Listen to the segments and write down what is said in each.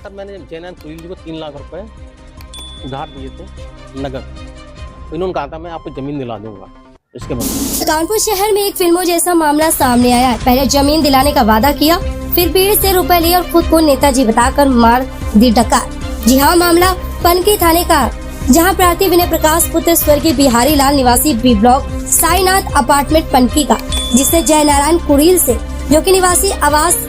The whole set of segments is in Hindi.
सर मैंने जयनारायण कुरील जी को 3 लाख रुपए उधार दिए थे नगद। तो इन्होंने कहा था मैं आपको जमीन दिला दूंगा इसके बाद। कानपुर शहर में एक फिल्मों जैसा मामला सामने आया है। पहले जमीन दिलाने का वादा किया, फिर पीड़ित से रुपए लिए और खुद को नेताजी बताकर मार दी डकार। जी हाँ, मामला पनकी थाने का, जहां प्रार्थी विनय प्रकाश पुत्र स्वर्गीय बिहारी लाल निवासी B block Sainath apartment Panki का, जिसने जयनारायण कुरील से, जो कि निवासी आवास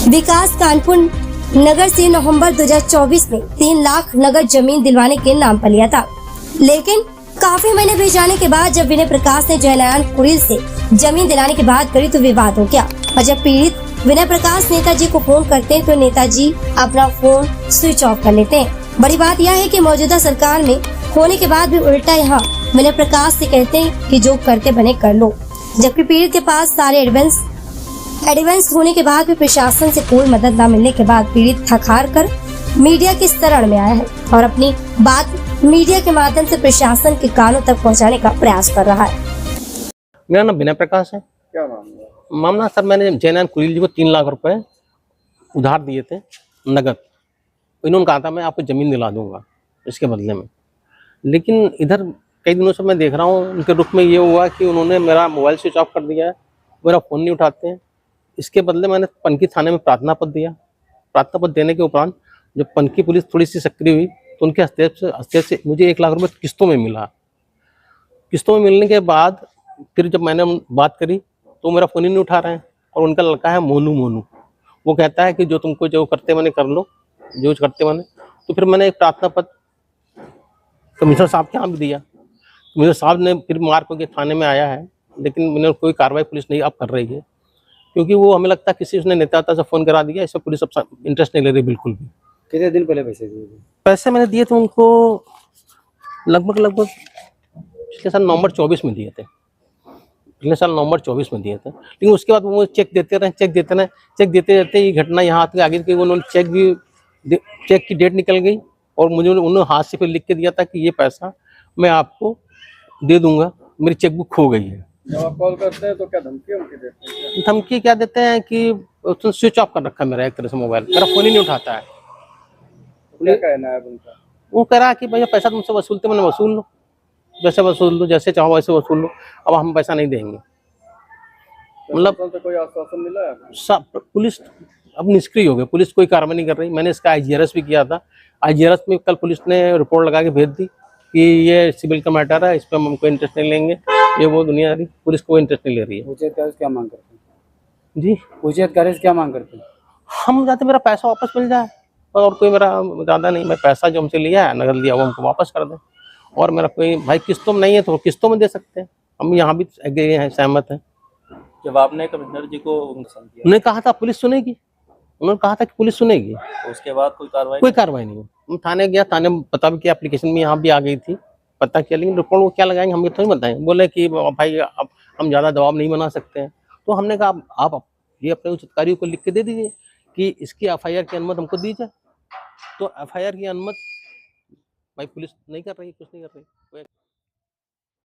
विकास कानपुर नगर से नवंबर 2024 में 3 लाख नगद जमीन दिलवाने के नाम पर लिया था। लेकिन काफी महीने बीत जाने के बाद जब विनय प्रकाश ने जयनारायण कुरील से जमीन दिलाने की बात करी तो विवाद हो गया। और जब पीड़ित विनय प्रकाश नेताजी को फोन करते हैं तो नेताजी अपना फोन स्विच ऑफ कर लेते हैं। बड़ी बात यह है कि मौजूदा सरकार में होने के बाद भी उल्टा यहाँ विनय प्रकाश से कहते हैं कि जो करते बने कर लो, जबकि पीड़ित के पास सारे एडवांस होने के बाद भी प्रशासन से कोई मदद न मिलने के बाद पीड़ित थक हार कर मीडिया की शरण में आया है और अपनी बात मीडिया के माध्यम से प्रशासन के कानों तक पहुंचाने का प्रयास कर रहा है। मेरा नाम विनय प्रकाश है। क्या मामला? मामला सर मैंने जयनारायण कुरील जी को 3 लाख रुपए उधार दिए थे नगद। इन्होंने कहा था मैं आपको जमीन दिला दूंगा इसके बदले में। लेकिन इधर कई दिनों से मैं देख रहा हूँ उनके रुख में ये हुआ कि उन्होंने मेरा मोबाइल स्विच ऑफ कर दिया है, मेरा फ़ोन नहीं उठाते हैं। इसके बदले मैंने पनकी थाने में प्रार्थना पत्र दिया। प्रार्थना पत्र देने के उपरांत जब पनकी पुलिस थोड़ी सी सक्रिय हुई तो उनके हस्ते से मुझे 1 लाख रुपये किस्तों में मिला। किस्तों में मिलने के बाद फिर जब मैंने बात करी तो मेरा फ़ोन ही नहीं उठा रहे हैं। और उनका लड़का है मोनू, वो कहता है कि जो तुमको जो करते मैंने कर लो, जो करते मैंने। तो फिर मैंने एक प्रार्थना पत्र कमिश्नर साहब के यहाँ भी दिया। कमिश्नर साहब ने फिर मार्क के थाने में आया है, लेकिन मैंने कोई कार्रवाई पुलिस नहीं अब कर रही है, क्योंकि वो हमें लगता है किसी उसने नेता से फ़ोन करा दिया। इसमें पुलिस अब इंटरेस्ट नहीं ले रही बिल्कुल भी। कितने दिन पहले पैसे दिए थे? पैसे मैंने दिए थे उनको लगभग पिछले साल नवंबर 24 में दिए थे। पिछले साल नवंबर 24 में दिए थे। लेकिन उसके बाद वो चेक देते रहते ये घटना यहाँ आती आगे कि उन्होंने चेक की डेट निकल गई और मुझे उन्होंने हाथ से फिर लिख के दिया था कि ये पैसा मैं आपको दे दूंगा, मेरी चेकबुक खो गई है। जब आप कॉल करते हैं तो क्या धमकी देते हैं? धमकी क्या देते हैं कि उसने स्विच ऑफ कर रखा है मेरा एक तरह से मोबाइल, मेरा फ़ोन ही नहीं उठाता है। क्या कहना है उनका? वो कह रहा कि भैया पैसा तुमसे वसूलते मैंने वसूल लो, जैसे वसूल लो, जैसे चाहो वैसे वसूल लो, अब हम पैसा नहीं देंगे। मतलब कोई आश्वासन मिला है? सब पुलिस अब निष्क्रिय हो गई, पुलिस कोई कार्रवाई नहीं कर रही। मैंने इसका IGRS भी किया था। IGRS में कल पुलिस ने रिपोर्ट लगा के भेज दी कि ये सिविल का मैटर है, इस पर हम कोई इंटरेस्ट नहीं लेंगे। ये वो दुनिया रही, पुलिस कोई इंटरेस्ट नहीं ले रही है। उचित कार्य क्या मांग करते हैं? जी, उचित कार्य क्या मांग करते हैं? हम चाहते मेरा पैसा वापस मिल जाए और कोई मेरा ज़्यादा नहीं, मैं पैसा जो हमसे लिया है नगद लिया वो हमको वापस कर दें। और मेरा कोई भाई किस्तों में नहीं है तो किस्तों में दे सकते हैं, हम यहाँ भी एग्री हैं, सहमत हैं। जब आपने कमिश्नर जी को उन्होंने कहा था पुलिस सुनेगी, उन्होंने कहा था कि पुलिस सुनेगी, तो उसके बाद कोई कार्रवाई नहीं हुई। हम थाने गया, थाने में पता भी किया, एप्लीकेशन में यहाँ भी आ गई थी, पता किया, लेकिन रिपोर्ट वो क्या लगाएंगे हमें तो नहीं बताएंगे। बोले कि भाई अब हम ज़्यादा दबाव नहीं बना सकते हैं। तो हमने कहा आप ये अपने उच्च अधिकारियों को लिख के दे दीजिए कि इसकी FIR की अनुमति हमको दीजिए। तो FIR की अनुमति भाई पुलिस नहीं कर रही, कुछ नहीं कर रही।